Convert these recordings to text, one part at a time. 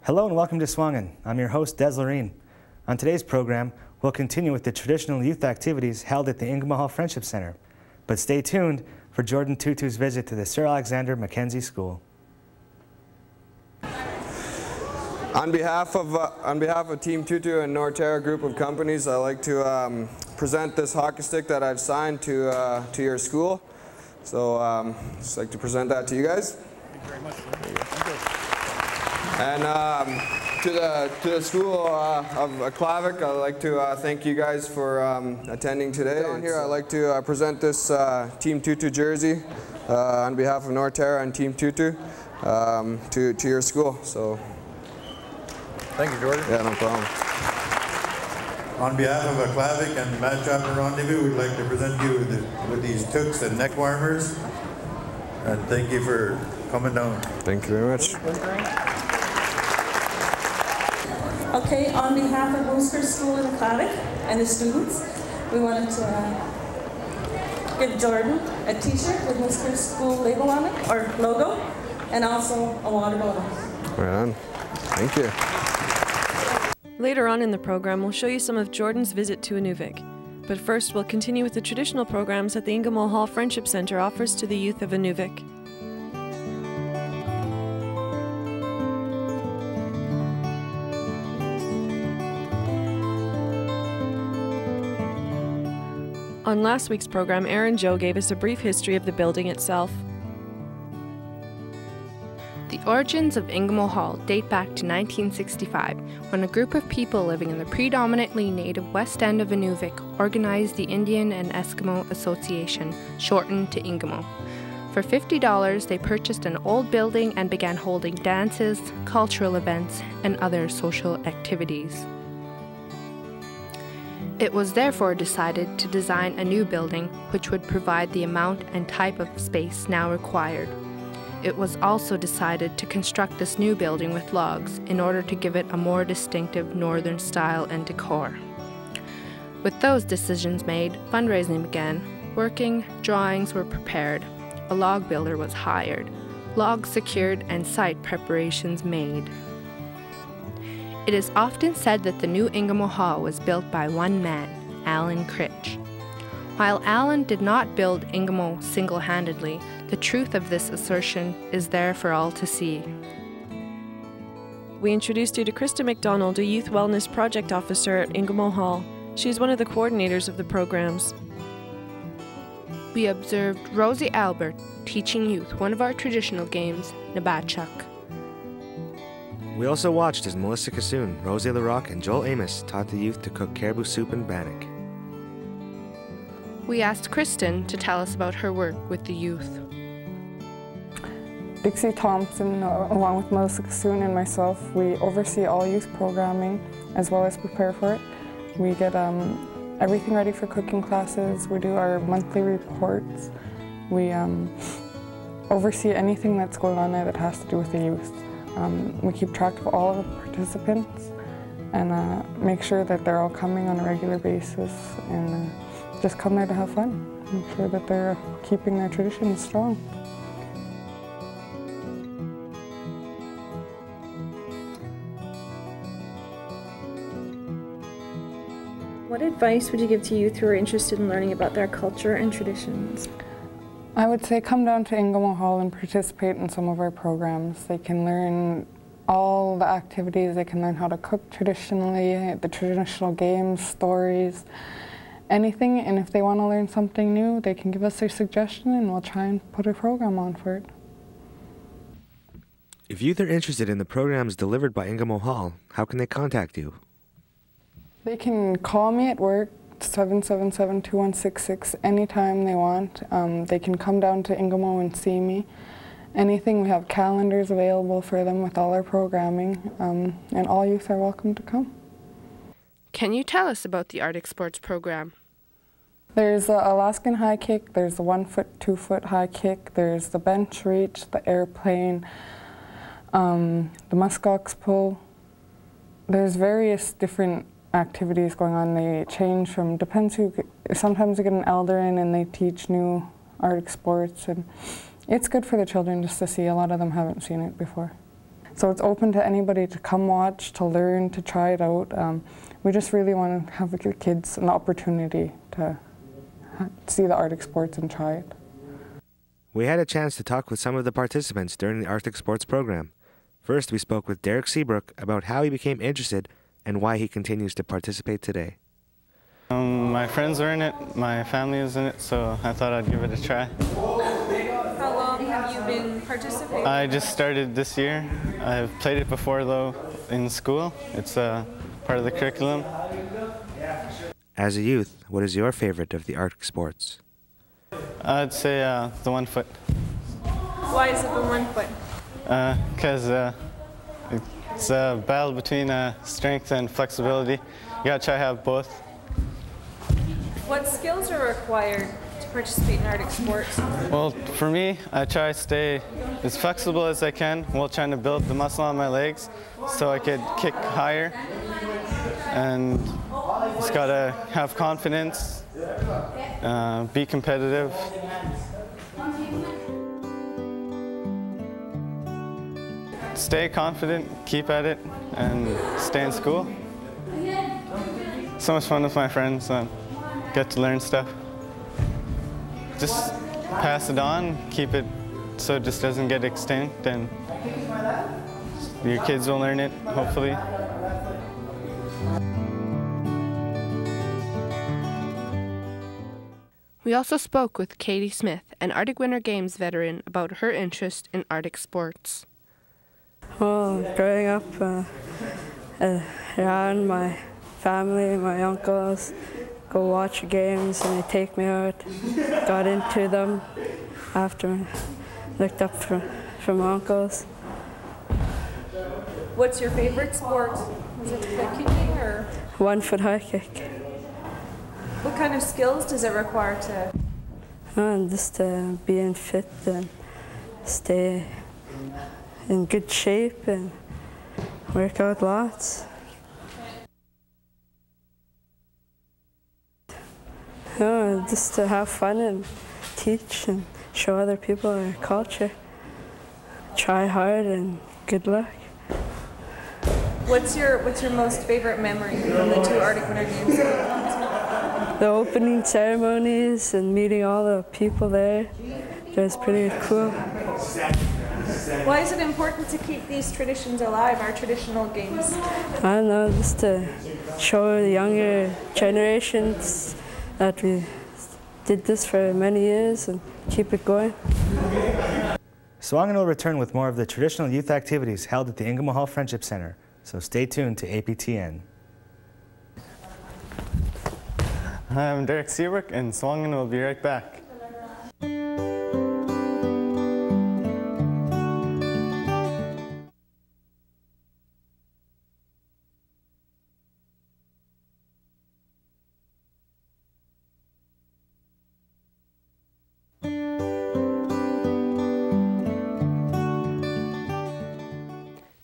Hello and welcome to SUAANGAN. I'm your host, Des Loreen. On today's program, we'll continue with the traditional youth activities held at the Ingamo Hall Friendship Center. But stay tuned for Jordan Tutu's visit to the Sir Alexander Mackenzie School. On behalf of Team Tutu and Norterra group of companies, I'd like to present this hockey stick that I've signed to your school. So just like to present that to you guys. Thank you very much. Thank you. And to the school of Klavik, I'd like to thank you guys for attending today. Down here, I'd like to present this Team Tutu jersey on behalf of Norterra and Team Tutu to your school. So. Thank you, Jordan. Yeah, no problem. On behalf of Klavik and Mad Chapter Rendezvous, we'd like to present you with these toques and neck warmers. And thank you for coming down. Thank you very much. Okay, on behalf of Worcester School in Klavik and the students, we wanted to give Jordan a t-shirt with Worcester School label on it, or logo, and also a water bottle. Right on. Thank you. Later on in the program, we'll show you some of Jordan's visit to Inuvik. But first, we'll continue with the traditional programs that the Ingamo Hall Friendship Center offers to the youth of Inuvik. On last week's program, Aaron Joe gave us a brief history of the building itself. The origins of Ingamo Hall date back to 1965, when a group of people living in the predominantly native west end of Inuvik organized the Indian and Eskimo Association, shortened to Ingamo. For $50, they purchased an old building and began holding dances, cultural events, and other social activities. It was therefore decided to design a new building which would provide the amount and type of space now required. It was also decided to construct this new building with logs in order to give it a more distinctive northern style and decor. With those decisions made, fundraising began. Working drawings were prepared. A log builder was hired. Logs secured and site preparations made. It is often said that the new Ingamo Hall was built by one man, Alan Critch. While Alan did not build Ingamo single-handedly, the truth of this assertion is there for all to see. We introduced you to Krista McDonald, a Youth Wellness Project Officer at Ingamo Hall. She's one of the coordinators of the programs. We observed Rosie Albert teaching youth one of our traditional games, Nabachuk. We also watched as Melissa Kassoon, Rosie LaRocque, and Joel Amos taught the youth to cook caribou soup and bannock. We asked Kristen to tell us about her work with the youth. Dixie Thompson, along with Melissa Kassoon and myself, we oversee all youth programming as well as prepare for it. We get everything ready for cooking classes. We do our monthly reports. We oversee anything that's going on there that has to do with the youth. We keep track of all of the participants and make sure that they're all coming on a regular basis and just come there to have fun. Make sure that they're keeping their traditions strong. What advice would you give to youth who are interested in learning about their culture and traditions? I would say come down to Ingamo Hall and participate in some of our programs. They can learn all the activities. They can learn how to cook traditionally, the traditional games, stories, anything. And if they want to learn something new, they can give us their suggestion and we'll try and put a program on for it. If youth are interested in the programs delivered by Ingamo Hall, how can they contact you? They can call me at work, 777-2166, anytime they want. They can come down to Ingamo and see me. Anything, we have calendars available for them with all our programming, and all youth are welcome to come. Can you tell us about the Arctic Sports program? There's the Alaskan high kick, there's the 1-foot, 2-foot high kick, there's the bench reach, the airplane, the muskox pull. There's various different activities going on. They change from, depends who, sometimes they get an elder in and they teach new Arctic sports, and it's good for the children just to see. A lot of them haven't seen it before. So it's open to anybody to come watch, to learn, to try it out. We just really want to have the kids an opportunity to see the Arctic sports and try it. We had a chance to talk with some of the participants during the Arctic sports program. First, we spoke with Derek Seabrook about how he became interested and why he continues to participate today. My friends are in it, my family is in it, so I thought I'd give it a try. How long have you been participating? I just started this year. I've played it before though in school. It's part of the curriculum. As a youth, what is your favorite of the Arctic sports? I'd say the 1 foot. Why is it the 1 foot? Because it's a battle between strength and flexibility. You gotta try to have both. What skills are required to participate in Arctic sports? Well, for me, I try to stay as flexible as I can while trying to build the muscle on my legs so I could kick higher. And just gotta have confidence, be competitive. Stay confident, keep at it, and stay in school. So much fun with my friends. Get to learn stuff. Just pass it on, keep it so it just doesn't get extinct, and your kids will learn it, hopefully. We also spoke with Katie Smith, an Arctic Winter Games veteran, about her interest in Arctic sports. Well, growing up around my family, my uncles, go watch games and they take me out. Got into them after I looked up from uncles. What's your favorite sport? Is it the kicking or? 1 foot high kick. What kind of skills does it require to? Just being fit and stay in good shape and work out lots. Just to have fun and teach and show other people our culture. Try hard and good luck. What's your most favorite memory from the 2 Arctic Winter Games? The opening ceremonies and meeting all the people there. It was pretty cool. Why is it important to keep these traditions alive, our traditional games? I don't know, just to show the younger generations that we did this for many years and keep it going. SUAANGAN will return with more of the traditional youth activities held at the Ingamo Hall Friendship Center, so stay tuned to APTN. Hi, I'm Derek Seabrook, and SUAANGAN will be right back.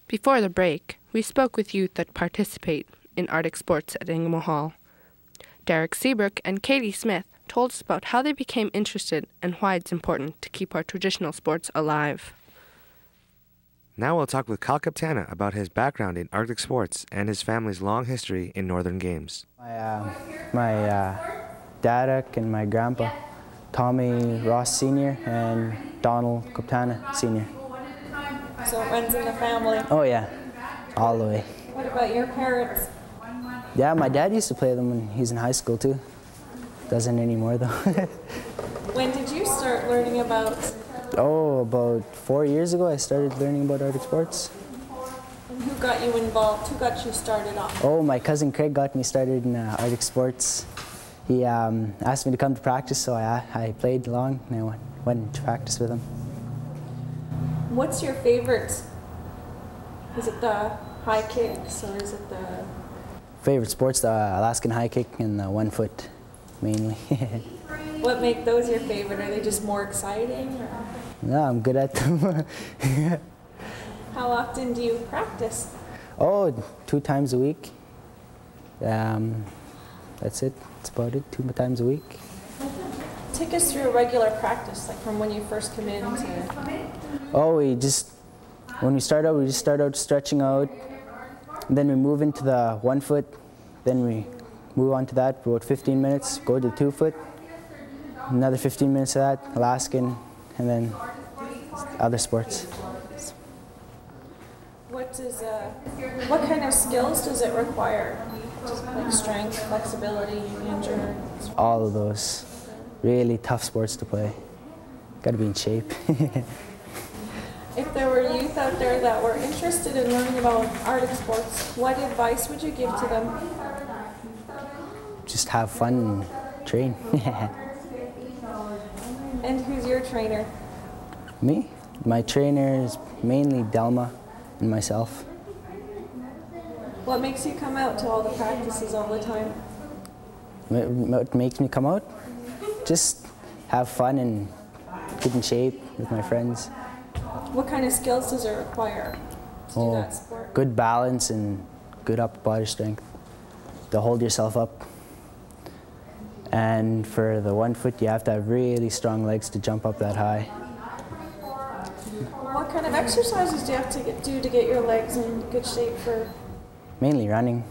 Before the break, we spoke with youth that participate in Arctic sports at Ingamo Hall. Derek Seabrook and Katie Smith told us about how they became interested and why it's important to keep our traditional sports alive. Now we'll talk with Kyle Kaptana about his background in Arctic sports and his family's long history in Northern Games. My dad and my grandpa, Tommy Ross Sr. and Donald Kaptana Sr. So it runs in the family. Oh yeah, all the way. What about your parents? Yeah, my dad used to play them when he's in high school too. Doesn't anymore though. When did you start learning about? Oh, about 4 years ago I started learning about Arctic sports. And who got you involved? Who got you started off? Oh, my cousin Craig got me started in Arctic sports. He asked me to come to practice, so I played along and I went to practice with him. What's your favorite? Is it the high kicks or is it the... Favorite sports, the Alaskan high kick and the 1 foot, mainly. What make those your favorite? Are they just more exciting? Or? No, I'm good at them. How often do you practice? Oh, 2 times a week. That's it. That's about it. 2 times a week. Take us through a regular practice, like from when you first come in to... Oh, we just When we start out, we just start out stretching out. Then we move into the 1 foot. Then we move on to that for about 15 minutes, go to the 2 foot. Another 15 minutes of that, Alaskan, and then other sports. What kind of skills does it require? Just like strength, flexibility, endurance? All of those. Really tough sports to play. Got to be in shape. If there were youth out there that were interested in learning about Arctic sports, what advice would you give to them? Just have fun and train. And who's your trainer? Me? My trainer is mainly Delma and myself. What makes you come out to all the practices all the time? What makes me come out? Just have fun and get in shape with my friends. What kind of skills does it require to do that sport? Good balance and good upper body strength to hold yourself up. And for the 1 foot, you have to have really strong legs to jump up that high. What kind of exercises do you have to do to get your legs in good shape for? Mainly running.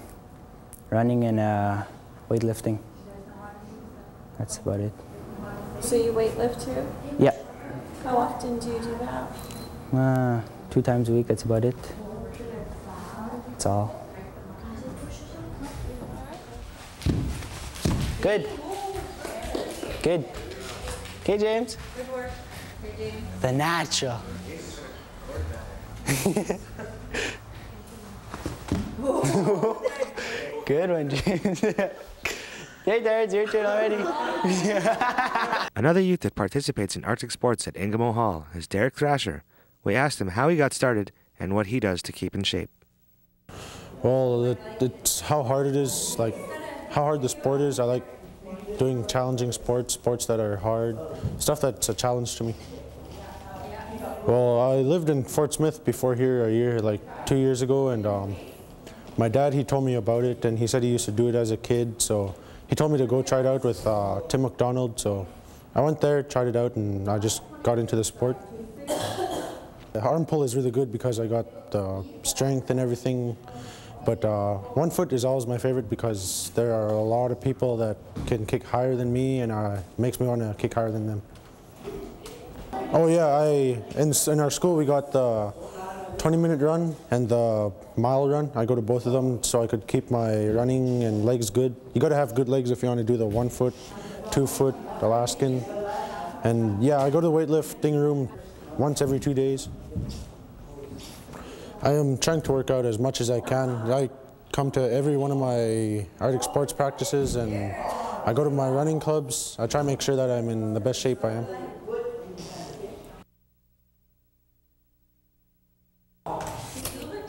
Running and weightlifting. That's about it. So you weightlift too? Yeah. How often do you do that? 2 times a week, that's about it. That's all. Good. Good. Okay, James. Good work. The natural. Good one, James. Hey, there, it's your turn already. Another youth that participates in Arctic sports at Ingamo Hall is Derek Thrasher. We asked him how he got started and what he does to keep in shape. Well, it's how hard it is, like how hard the sport is. I like doing challenging sports that are hard, stuff that's a challenge to me. Well, I lived in Fort Smith before here like 2 years ago, and my dad, he told me about it, and he said he used to do it as a kid, so he told me to go try it out with Tim McDonald, so I went there, tried it out, and I just got into the sport. The arm pull is really good because I got the strength and everything, but 1 foot is always my favorite because there are a lot of people that can kick higher than me, and it makes me want to kick higher than them. Oh yeah, in our school we got the 20-minute run and the mile run. I go to both of them so I could keep my running and legs good. You got to have good legs if you want to do the 1 foot, 2 foot, Alaskan. And yeah, I go to the weightlifting room once every 2 days. I am trying to work out as much as I can. I come to every one of my Arctic sports practices, and I go to my running clubs. I try to make sure that I'm in the best shape I am.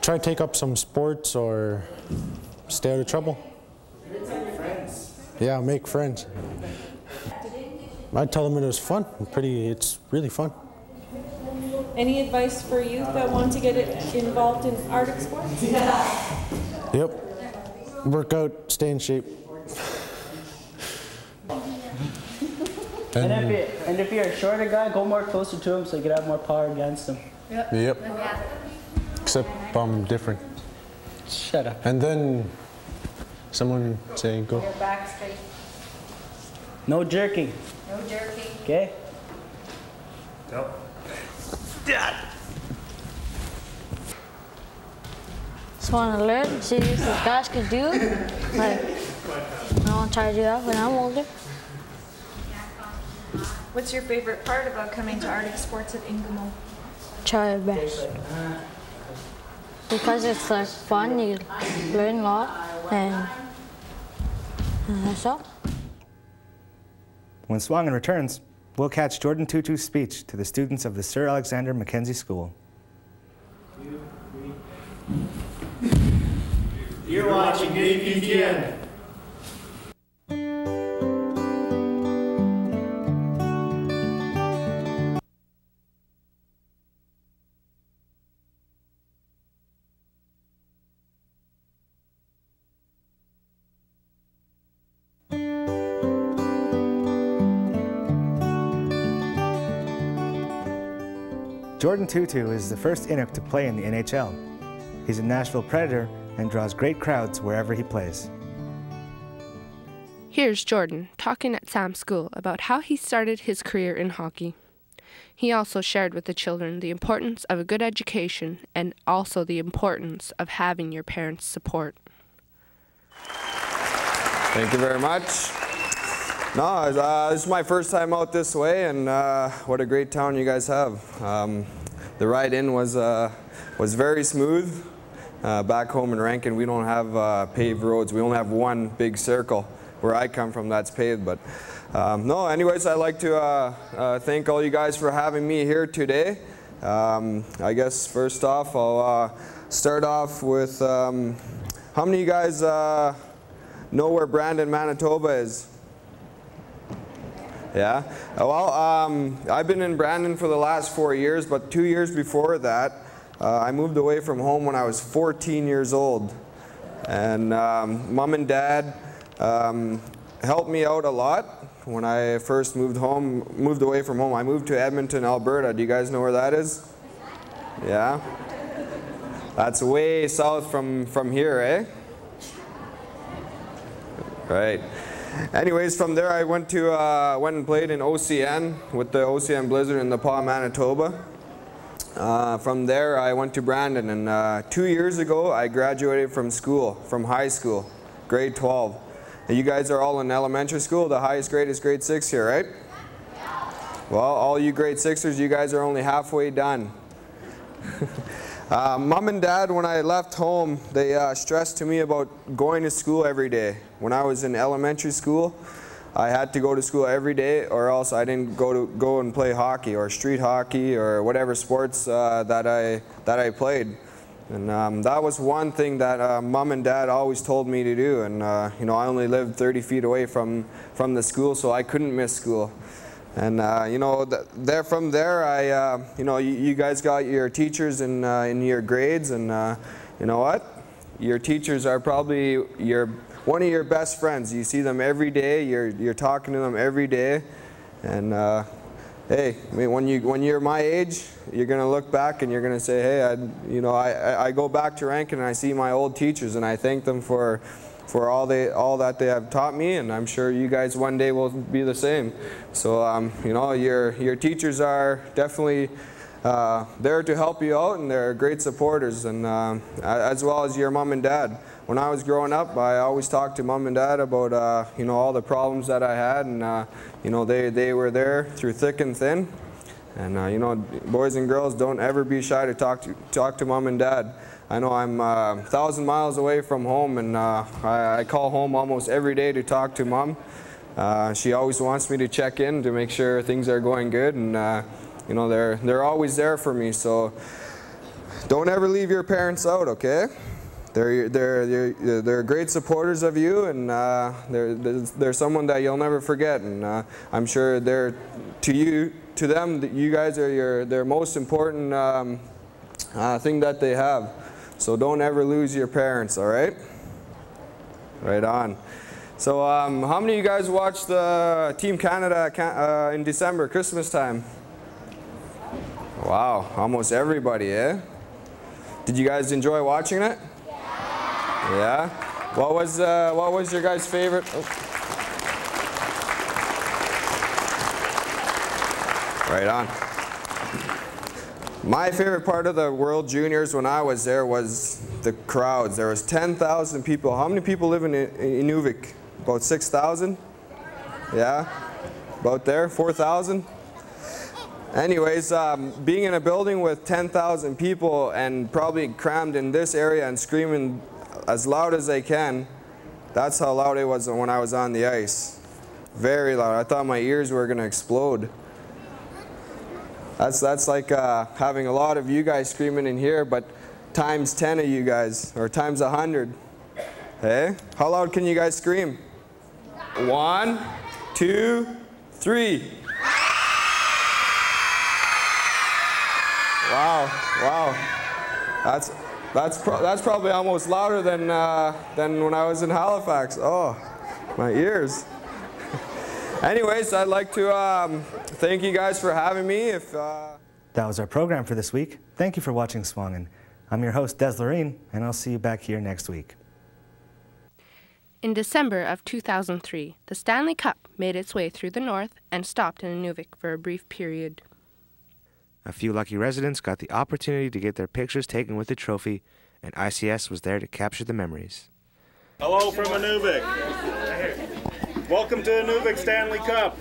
Try to take up some sports or stay out of trouble. Yeah, make friends. I tell them it was fun. It's really fun. Any advice for youth that want to get involved in Arctic sports? Yep. Work out, stay in shape. And if you're a shorter guy, go more closer to him so you can have more power against him. Yep. Except I'm different. Shut up. And then someone saying go. Your back straight. No jerking. No jerking. Okay? Go. Just want to learn, see what these guys can do. Like, I want to try to do that when I'm older. What's your favorite part about coming to Arctic sports at Ingamo? Try your best. Because it's like fun, you learn a lot, and that's all. When SUAANGAN returns, we'll catch Jordan Tutu's speech to the students of the Sir Alexander Mackenzie School. You're watching APTN. Jordan Tutu is the first Inuk to play in the NHL. He's a Nashville Predator and draws great crowds wherever he plays. Here's Jordan talking at Sam's school about how he started his career in hockey. He also shared with the children the importance of a good education and also the importance of having your parents' support. Thank you very much. No, this is my first time out this way, and what a great town you guys have. The ride in was very smooth. Back home in Rankin, we don't have paved roads. We only have one big circle. Where I come from, that's paved. But no, anyways, I'd like to thank all you guys for having me here today. I guess first off, I'll start off with how many of you guys know where Brandon, Manitoba is? Yeah? Well, I've been in Brandon for the last 4 years, but 2 years before that, I moved away from home when I was 14 years old. And Mom and Dad helped me out a lot when I first moved away from home. I moved to Edmonton, Alberta. Do you guys know where that is? Yeah? That's way south from here, eh? Right. Anyways, from there I went and played in OCN with the OCN Blizzard in Nepal, Manitoba. From there I went to Brandon, and 2 years ago I graduated from high school, grade 12. And you guys are all in elementary school. The highest grade is grade 6 here, right? Well, all you grade 6ers, you guys are only halfway done. Mom and Dad, when I left home, they stressed to me about going to school every day. When I was in elementary school, I had to go to school every day, or else I didn't go and play hockey or street hockey or whatever sports that I played. And that was one thing that Mom and Dad always told me to do. And you know, I only lived 30 feet away from the school, so I couldn't miss school. And you know, from there, you know, you guys got your teachers in your grades, and you know what? Your teachers are probably one of your best friends. You see them every day. You're talking to them every day, and hey, I mean, when you're my age, you're gonna look back and you're gonna say, hey, you know, I go back to Rankin and I see my old teachers, and I thank them for all that they have taught me, and I'm sure you guys one day will be the same. So you know, your teachers are definitely there to help you out, and they're great supporters, and as well as your mom and dad. When I was growing up, I always talked to Mom and Dad about you know, all the problems that I had, and you know, they were there through thick and thin. And you know, boys and girls, don't ever be shy to talk to Mom and Dad. I know I'm 1,000 miles away from home, and I call home almost every day to talk to Mom. She always wants me to check in to make sure things are going good, and you know, they're always there for me. So don't ever leave your parents out, okay? They're great supporters of you, and they're someone that you'll never forget. And I'm sure they're to them, you guys are their most important thing that they have. So don't ever lose your parents, all right? Right on. So how many of you guys watched the Team Canada in December, Christmas time? Wow, almost everybody, eh? Did you guys enjoy watching it? Yeah. What was your guys' favorite? Oh. Right on. My favorite part of the World Juniors when I was there was the crowds. There was 10,000 people. How many people live in Inuvik? About 6,000? Yeah? About there? 4,000? Anyways, being in a building with 10,000 people and probably crammed in this area and screaming as loud as they can, that's how loud it was when I was on the ice. Very loud. I thought my ears were going to explode. That's like having a lot of you guys screaming in here, but times 10 of you guys, or times 100. Hey? How loud can you guys scream? 1, 2, 3. Wow, wow. That's probably almost louder than when I was in Halifax. Oh, my ears. Anyways, I'd like to thank you guys for having me. That was our program for this week. Thank you for watching SUAANGAN. I'm your host, Des Loreen, and I'll see you back here next week. In December of 2003, the Stanley Cup made its way through the north and stopped in Inuvik for a brief period. A few lucky residents got the opportunity to get their pictures taken with the trophy, and ICS was there to capture the memories. Hello from Inuvik. Welcome to Inuvik Stanley Cup.